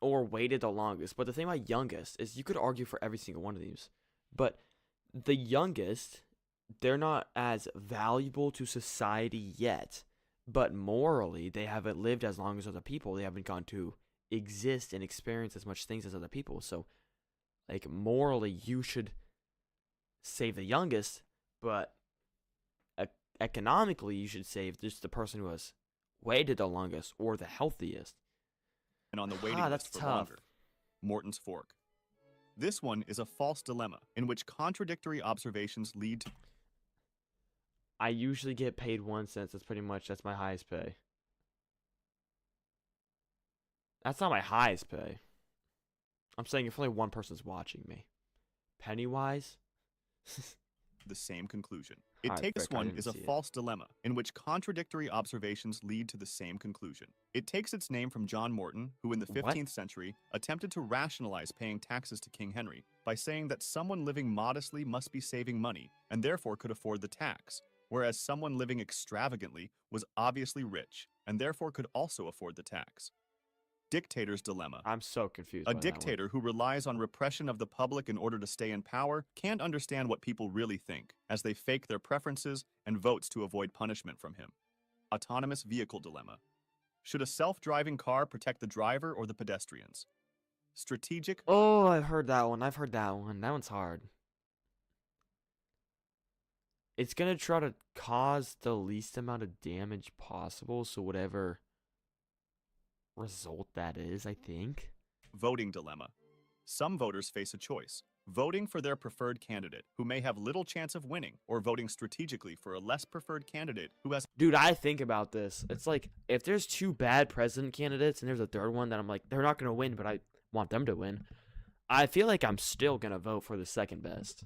or waited the longest. But the thing about youngest is you could argue for every single one of these. But the youngest, they're not as valuable to society yet. But morally, they haven't lived as long as other people. They haven't gone to exist and experience as much things as other people. So, like, morally, you should save the youngest. But economically, you should save just the person who has waited the longest or the healthiest. And on the waiting list for tough. longer. Morton's Fork. This one is a false dilemma, in which contradictory observations lead to... I usually get paid 1 cent. That's my highest pay. That's not my highest pay. I'm saying if only one person's watching me. Pennywise? the same conclusion. It Alright, takes frick, I one didn't is a see it. false dilemma, in which contradictory observations lead to the same conclusion. It takes its name from John Morton, who in the 15th century attempted to rationalize paying taxes to King Henry by saying that someone living modestly must be saving money, and therefore could afford the tax, whereas someone living extravagantly was obviously rich, and therefore could also afford the tax. Dictator's dilemma. I'm so confused. A by that one. dictator who relies on repression of the public in order to stay in power can't understand what people really think, as they fake their preferences and votes to avoid punishment from him. Autonomous vehicle dilemma. Should a self-driving car protect the driver or the pedestrians? Strategic. Oh, I've heard that one. That one's hard. It's gonna try to cause the least amount of damage possible, so whatever result that is, I think. Voting dilemma. Some voters face a choice: voting for their preferred candidate, who may have little chance of winning, or voting strategically for a less preferred candidate who has... Dude, I think about this. It's like, if there's two bad president candidates and there's a third one that I'm like, they're not gonna win, but I want them to win, I feel like I'm still gonna vote for the second best.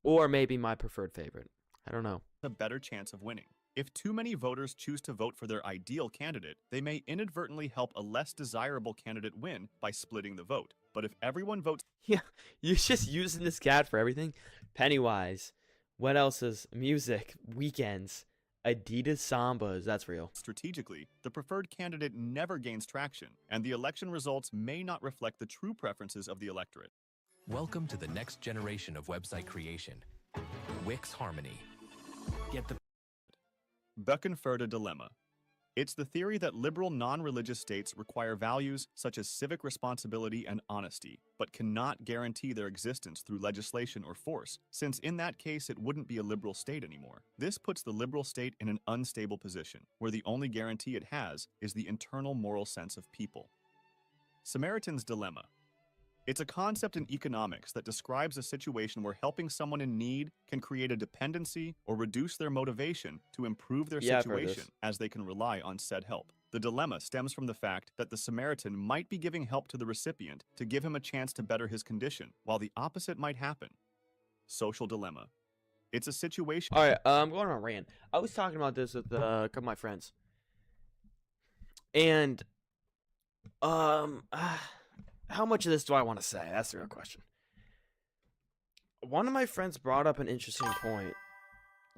Or maybe my preferred favorite. I don't know. A better chance of winning. If too many voters choose to vote for their ideal candidate, they may inadvertently help a less desirable candidate win by splitting the vote. But if everyone votes... Yeah, you're just using this cat for everything. Pennywise. What else is music? Weekends. Adidas Sambas. That's real. Strategically, the preferred candidate never gains traction, and the election results may not reflect the true preferences of the electorate. Welcome to the next generation of website creation. Wix Harmony. Get the Buckenfurda dilemma. It's the theory that liberal non-religious states require values such as civic responsibility and honesty, but cannot guarantee their existence through legislation or force, since in that case it wouldn't be a liberal state anymore. This puts the liberal state in an unstable position, where the only guarantee it has is the internal moral sense of people. Samaritan's dilemma. It's a concept in economics that describes a situation where helping someone in need can create a dependency or reduce their motivation to improve their Yeah, I've heard situation, this. as they can rely on said help. The dilemma stems from the fact that the Samaritan might be giving help to the recipient to give him a chance to better his condition, while the opposite might happen. Social dilemma. It's a situation... Alright, I'm going on a rant. I was talking about this with a couple of my friends. And, how much of this do I want to say? That's the real question. One of my friends brought up an interesting point.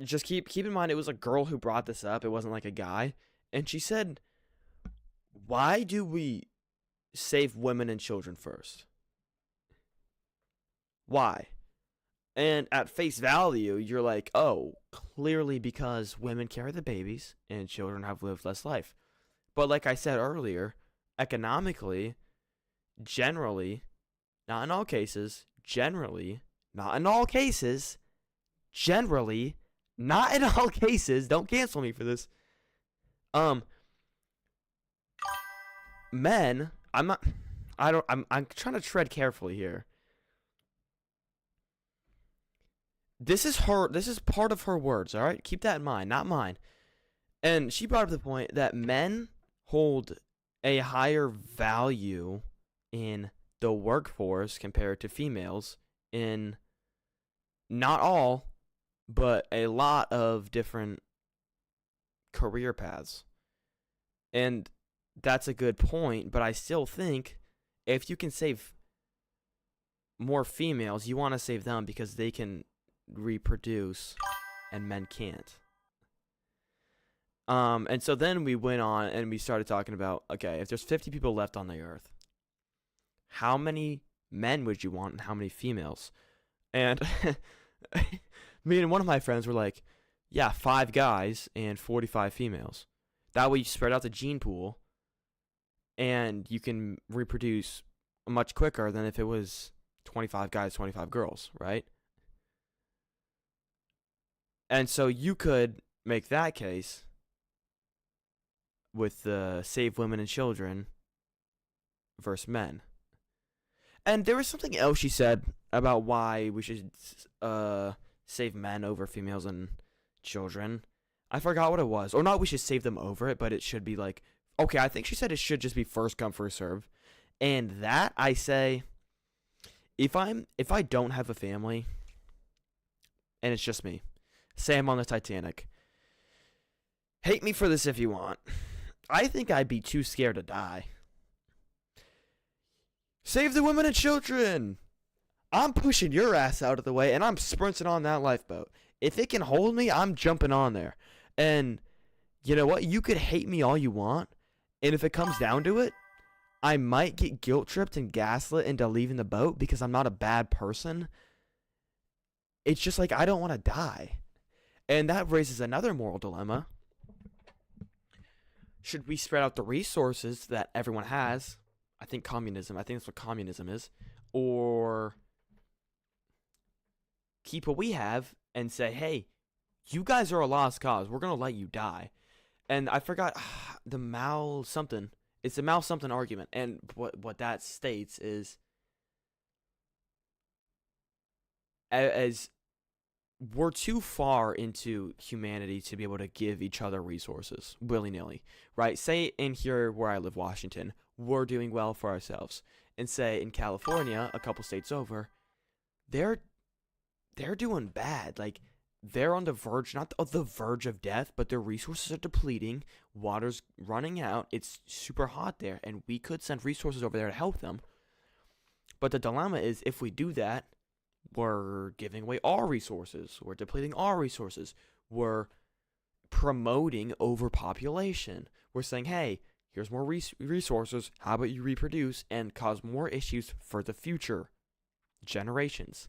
Just keep in mind, it was a girl who brought this up. It wasn't like a guy. And she said, why do we save women and children first? Why? And at face value, you're like, oh, clearly because women carry the babies and children have lived less life. But like I said earlier, economically, generally, not in all cases, generally, not in all cases, generally, not in all cases, don't cancel me for this. Men, I'm trying to tread carefully here. This is part of her words, all right? Keep that in mind, not mine. And she brought up the point that men hold a higher value in the workforce compared to females in not all, but a lot of different career paths. And that's a good point, but I still think if you can save more females, you want to save them because they can reproduce and men can't. And so then we went on and we started talking about, okay, if there's 50 people left on the earth, how many men would you want and how many females? And me and one of my friends were like, yeah, 5 guys and 45 females. That way you spread out the gene pool and you can reproduce much quicker than if it was 25 guys, 25 girls, right? And so you could make that case with the save women and children versus men. And there was something else she said about why we should save men over females and children. I forgot what it was. Or not we should save them over it, but it should be like, okay, I think she said it should just be first come, first serve. And that, I say, if I don't have a family and it's just me, say I'm on the Titanic, hate me for this if you want, I think I'd be too scared to die. Save the women and children! I'm pushing your ass out of the way and I'm sprinting on that lifeboat. If it can hold me, I'm jumping on there. And you know what? You could hate me all you want, and if it comes down to it, I might get guilt tripped and gaslit into leaving the boat because I'm not a bad person. It's just like I don't want to die. And that raises another moral dilemma. Should we spread out the resources that everyone has? I think that's what communism is. Or keep what we have and say, hey, you guys are a lost cause. We're going to let you die. And I forgot the Mal something. It's a Mal something argument. And what that states is, as we're too far into humanity to be able to give each other resources willy-nilly, right? Say in here where I live, Washington, we're doing well for ourselves. And say in California, a couple states over, they're doing bad. Like, they're on the verge, not the verge of death, but their resources are depleting. Water's running out. It's super hot there, and we could send resources over there to help them. But the dilemma is, if we do that, we're giving away our resources. We're depleting our resources. We're promoting overpopulation. We're saying, hey, here's more resources. How about you reproduce and cause more issues for the future generations?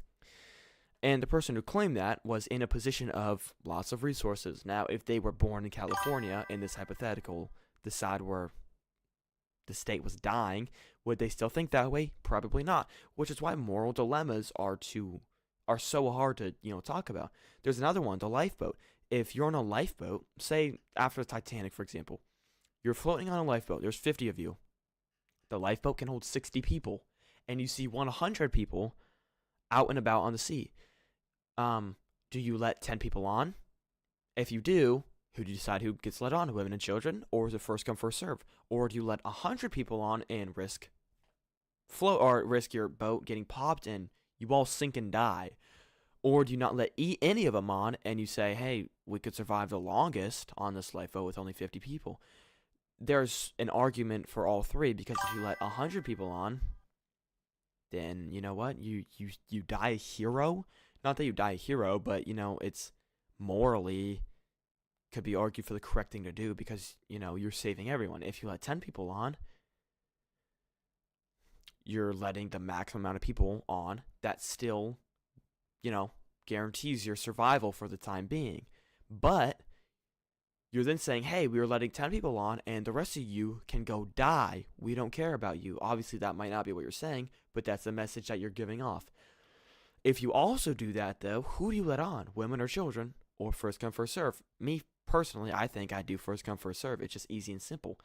And the person who claimed that was in a position of lots of resources. Now, if they were born in California, in this hypothetical, the side where the state was dying, would they still think that way? Probably not. Which is why moral dilemmas are so hard to talk about. There's another one, the lifeboat. If you're on a lifeboat, say after the Titanic, for example, you're floating on a lifeboat. There's 50 of you. The lifeboat can hold 60 people, and you see 100 people out and about on the sea. Do you let 10 people on? If you do, who do you decide who gets let on? Women and children? Or is it first come, first serve? Or do you let 100 people on and risk your boat getting popped and you all sink and die? Or do you not let any of them on and you say, hey, we could survive the longest on this lifeboat with only 50 people? There's an argument for all three, because if you let 100 people on, then you know what? You die a hero. Not that you die a hero, but it's morally could be argued for the correct thing to do, because you're saving everyone. If you let 10 people on, you're letting the maximum amount of people on. That still guarantees your survival for the time being. But you're then saying, hey, we were letting 10 people on and the rest of you can go die. We don't care about you. Obviously, that might not be what you're saying, but that's the message that you're giving off. If you also do that, though, who do you let on? Women or children? Or first come, first serve? Me, personally, I think I do first come, first serve. It's just easy and simple.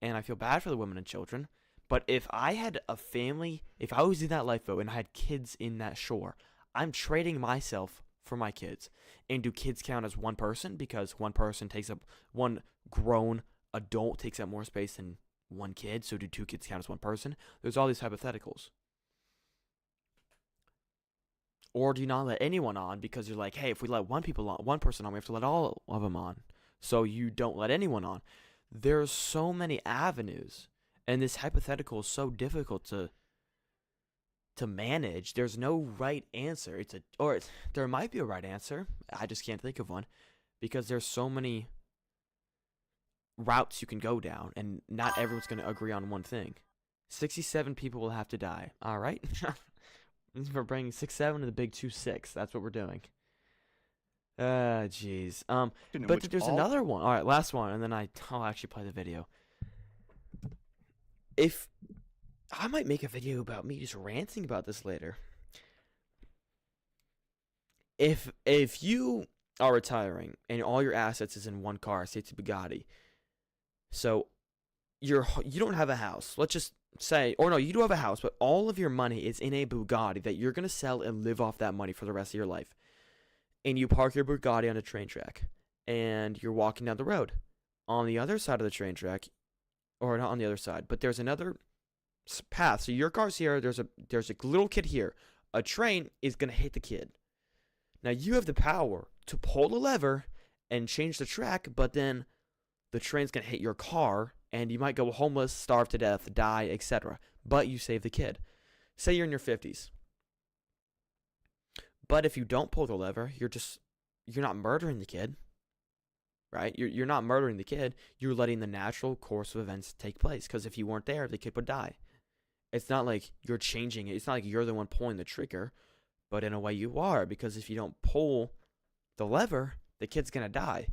And I feel bad for the women and children. But if I had a family, if I was in that lifeboat and I had kids in that shore, I'm trading myself for my kids. And do kids count as one person? Because one grown adult takes up more space than one kid. So do two kids count as one person? There's all these hypotheticals. Or do you not let anyone on because you're like, hey, if we let one person on, we have to let all of them on. So you don't let anyone on. There's so many avenues, and this hypothetical is so difficult to manage. There's no right answer. There might be a right answer. I just can't think of one, because there's so many routes you can go down, and not everyone's going to agree on one thing. 67 people will have to die. All right. We're bringing 6-7 to the big 2-6. That's what we're doing. Jeez. But there's another one. All right, last one, and then I'll actually play the video. If I might make a video about me just ranting about this later. If you are retiring and all your assets is in one car, say it's a Bugatti, so you don't have a house. Let's just say, or no, you do have a house, but all of your money is in a Bugatti that you're going to sell and live off that money for the rest of your life. And you park your Bugatti on a train track, and you're walking down the road. On the other side of the train track, or not on the other side, but there's another path. So your car's here, there's a little kid here. A train is going to hit the kid. Now you have the power to pull the lever and change the track, but then the train's going to hit your car, and you might go homeless, starve to death, die, etc. But you save the kid. Say you're in your 50s. But if you don't pull the lever, you're not murdering the kid. Right? You're not murdering the kid. You're letting the natural course of events take place. Because if you weren't there, the kid would die. It's not like you're changing it. It's not like you're the one pulling the trigger. But in a way you are. Because if you don't pull the lever, the kid's going to die.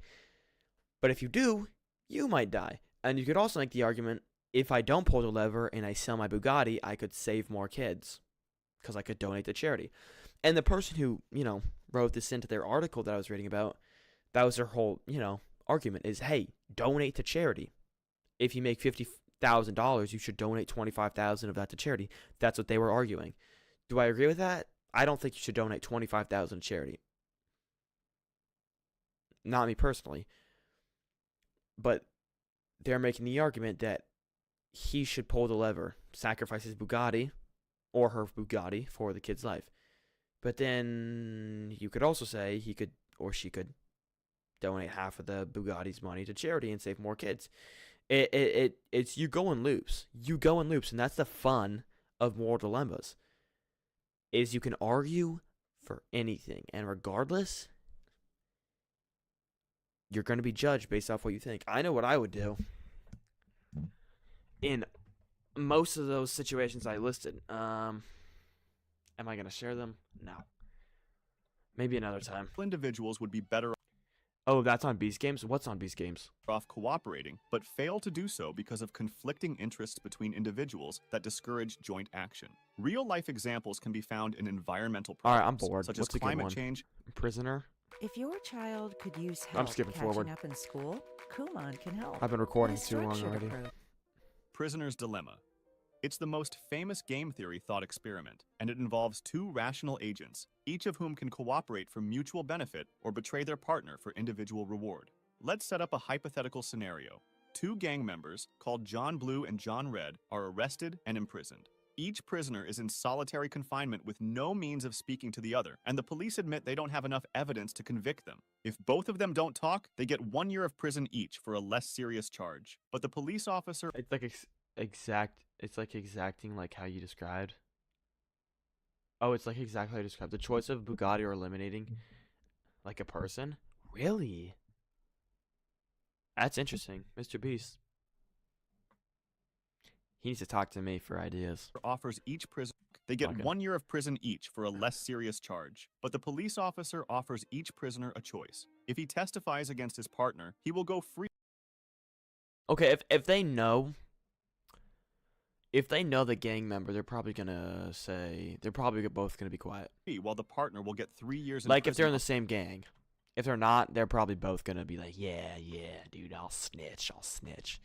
But if you do, you might die. And you could also make the argument, if I don't pull the lever and I sell my Bugatti, I could save more kids. Because I could donate to charity. And the person who, wrote this into their article that I was reading about, that was their whole, argument is, hey, donate to charity. If you make $50,000, you should donate $25,000 of that to charity. That's what they were arguing. Do I agree with that? I don't think you should donate $25,000 to charity. Not me personally. But they're making the argument that he should pull the lever, sacrifice his Bugatti or her Bugatti for the kid's life. But then you could also say he could or she could donate half of the Bugatti's money to charity and save more kids. It's you go in loops. You go in loops, and that's the fun of moral dilemmas. Is you can argue for anything, and regardless, you're going to be judged based off what you think. I know what I would do in most of those situations I listed. Am I going to share them? No. Maybe another time. Individuals would be better Oh, that's on Beast Games? What's on Beast Games? off cooperating, but fail to do so because of conflicting interests between individuals that discourage joint action. Real-life examples can be found in environmental All right, problems, I'm bored. such What's as a good climate one? change. Prisoner? If your child could use I'm help skipping catching forward. up in school, Kumon can help. I've been recording In a too long structured already. approach. Prisoner's Dilemma. It's the most famous game theory thought experiment, and it involves two rational agents, each of whom can cooperate for mutual benefit or betray their partner for individual reward. Let's set up a hypothetical scenario. Two gang members, called John Blue and John Red, are arrested and imprisoned. Each prisoner is in solitary confinement with no means of speaking to the other, and the police admit they don't have enough evidence to convict them. If both of them don't talk, they get 1 year of prison each for a less serious charge. But the police officer... It's like it's like exacting like how you described. Oh, it's like exactly how you described. The choice of Bugatti or eliminating like a person? Really? That's interesting. Mr. Beast. He needs to talk to me for ideas. offers each prisoner they get Okay. 1 year of prison each for a less serious charge. But the police officer offers each prisoner a choice. If he testifies against his partner, he will go free. Okay, if they know the gang member, they're probably gonna say they're probably both gonna be quiet. While the partner will get 3 years in Like if prison they're in the same gang. If they're not, they're probably both gonna be like, yeah, dude, I'll snitch.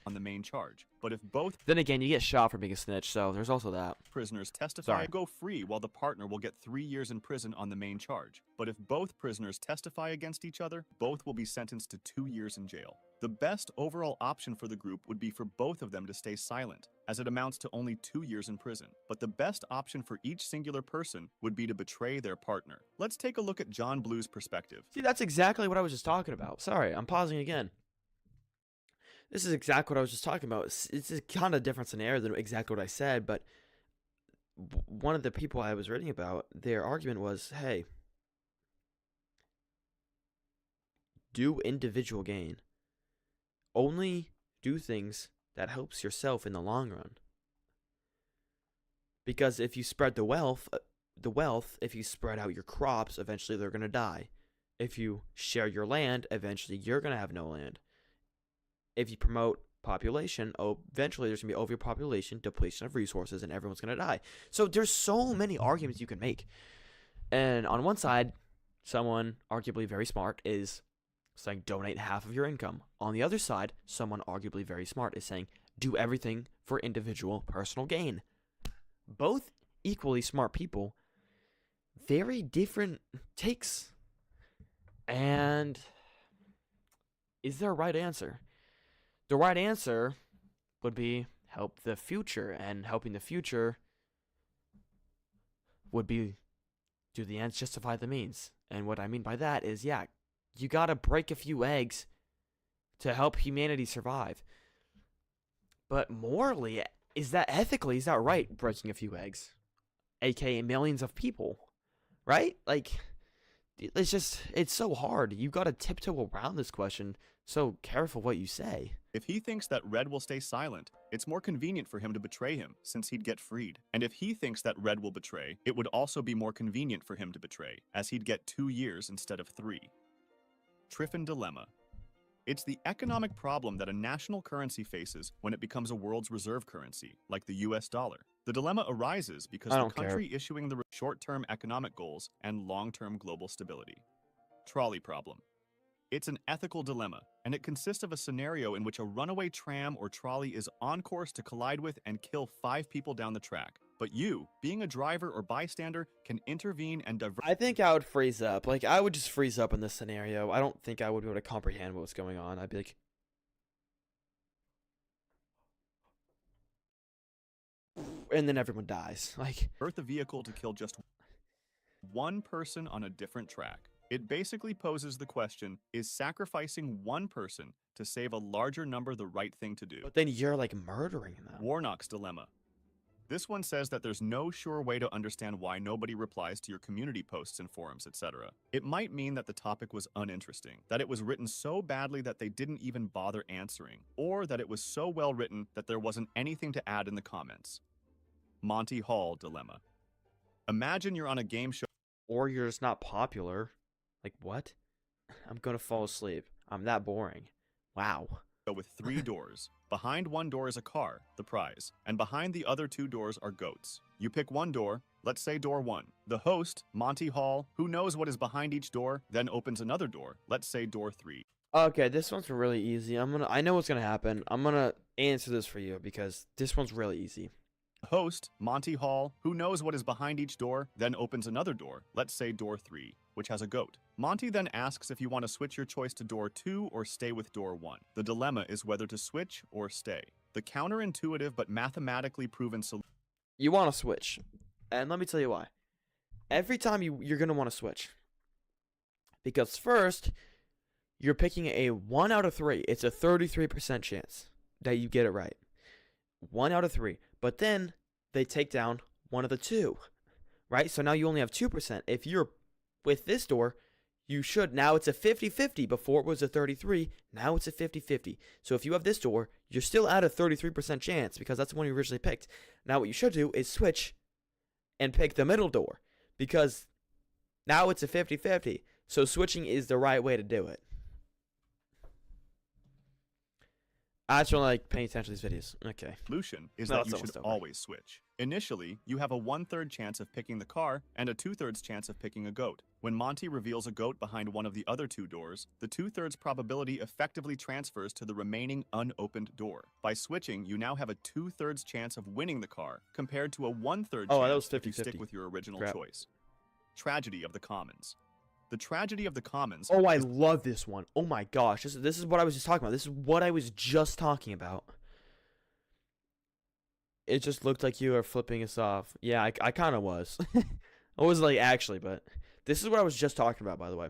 on the main charge. But if both Then again, you get shot for being a snitch, so there's also that. prisoners testify, Sorry. go free, while the partner will get 3 years in prison on the main charge. But if both prisoners testify against each other, both will be sentenced to 2 years in jail. The best overall option for the group would be for both of them to stay silent, as it amounts to only 2 years in prison. But the best option for each singular person would be to betray their partner. Let's take a look at John Blue's perspective. See, that's exactly what I was just talking about. Sorry, I'm pausing again. This is exactly what I was just talking about. It's a kind of different scenario than exactly what I said, but one of the people I was reading about, their argument was, hey, do individual gain. Only do things that helps yourself in the long run. Because if you spread the wealth, if you spread out your crops, eventually they're going to die. If you share your land, eventually you're going to have no land. If you promote population, eventually there's going to be overpopulation, depletion of resources, and everyone's going to die. So there's so many arguments you can make. And on one side, someone arguably very smart is saying donate half of your income. On the other side, someone arguably very smart is saying do everything for individual personal gain. Both equally smart people, very different takes. And is there a right answer? The right answer would be help the future, and helping the future would be do the ends justify the means. And what I mean by that is, yeah, you gotta break a few eggs to help humanity survive. But morally, is that ethically, is that right, breaking a few eggs? AKA millions of people, right? Like, it's so hard. You gotta tiptoe around this question, so careful what you say. If he thinks that Red will stay silent, it's more convenient for him to betray him, since he'd get freed. And if he thinks that Red will betray, it would also be more convenient for him to betray, as he'd get 2 years instead of 3. Triffin Dilemma. It's the economic problem that a national currency faces when it becomes a world's reserve currency, like the US dollar. The dilemma arises because the country issuing the short-term economic goals and long-term global stability. Trolley problem. It's an ethical dilemma, and it consists of a scenario in which a runaway tram or trolley is on course to collide with and kill 5 people down the track. But you, being a driver or bystander, can intervene and divert. I think I would freeze up. Like, I would just freeze up in this scenario. I don't think I would be able to comprehend what was going on. I'd be like, and then everyone dies. Like, the vehicle to kill just one person on a different track. It basically poses the question, is sacrificing one person to save a larger number the right thing to do? But then you're like murdering them. Warnock's dilemma. This one says that there's no sure way to understand why nobody replies to your community posts and forums, etc. It might mean that the topic was uninteresting, that it was written so badly that they didn't even bother answering, or that it was so well written that there wasn't anything to add in the comments. Monty Hall dilemma. Imagine you're on a game show. Or you're just not popular. Like, what? I'm gonna fall asleep. I'm that boring. Wow. With 3 doors. Behind one door is a car, the prize, and behind the other 2 doors are goats. You pick one door, let's say door 1. The host, Monty Hall, who knows what is behind each door, then opens another door, let's say door 3. Okay, this one's really easy. I know what's gonna happen. I'm gonna answer this for you because this one's really easy. Host, Monty Hall, who knows what is behind each door, then opens another door, let's say door 3, which has a goat. Monty then asks if you want to switch your choice to door 2 or stay with door 1. The dilemma is whether to switch or stay. The counterintuitive but mathematically proven solution. You want to switch, and let me tell you why. Every time you're going to want to switch. Because first, you're picking a 1 out of 3. It's a 33% chance that you get it right. 1 out of 3. But then they take down one of the 2, right? So now you only have 2%. If you're with this door, you should. Now it's a 50-50. Before it was a 33. Now it's a 50-50. So if you have this door, you're still at a 33% chance because that's the one you originally picked. Now what you should do is switch and pick the middle door because now it's a 50-50. So switching is the right way to do it. I just don't like paying attention to these videos. Okay. Solution is that you should always switch. Initially, you have a 1/3 chance of picking the car and a 2/3 chance of picking a goat. When Monty reveals a goat behind one of the other 2 doors, the 2/3 probability effectively transfers to the remaining unopened door. By switching, you now have a 2/3 chance of winning the car, compared to a 1/3 chance if you stick with your original choice. Tragedy of the Commons. The tragedy of the commons. Oh, I love this one. Oh my gosh. This is what I was just talking about. This is what I was just talking about. It just looked like you were flipping us off. Yeah, I kind of was. I wasn't like actually, but this is what I was just talking about, by the way.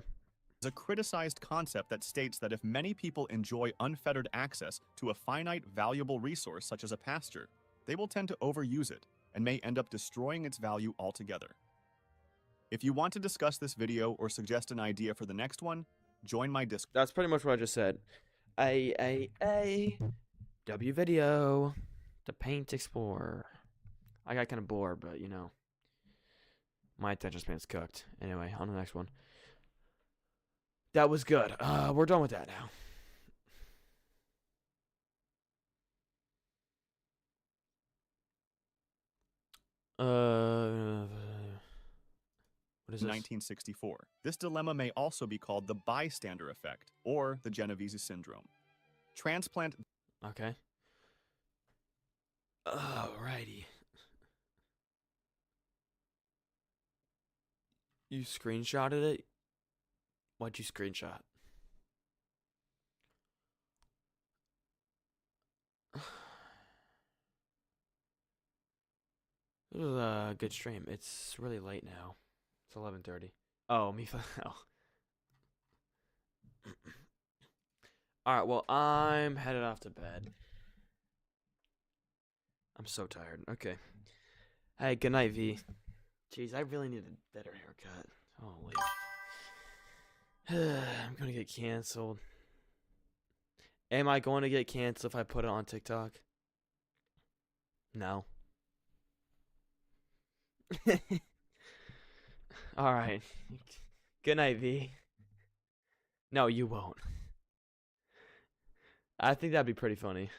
It's a criticized concept that states that if many people enjoy unfettered access to a finite, valuable resource such as a pasture, they will tend to overuse it and may end up destroying its value altogether. If you want to discuss this video or suggest an idea for the next one, join my Discord. That's pretty much what I just said. W video. The Paint Explorer. I got kind of bored, but you know. My attention span's cooked. Anyway, on to the next one. That was good. We're done with that now. What is this? 1964. This dilemma may also be called the bystander effect, or the Genovese syndrome. Transplant... Okay. Alrighty. You screenshotted it? What'd you screenshot? This was a good stream. It's really late now. It's 11:30. Oh, me. Oh. Alright, well, I'm headed off to bed. I'm so tired. Okay. Hey, good night, V. Jeez, I really need a better haircut. Holy. I'm gonna get canceled. Am I going to get canceled if I put it on TikTok? No. Alright. Good night, V. No, you won't. I think that'd be pretty funny.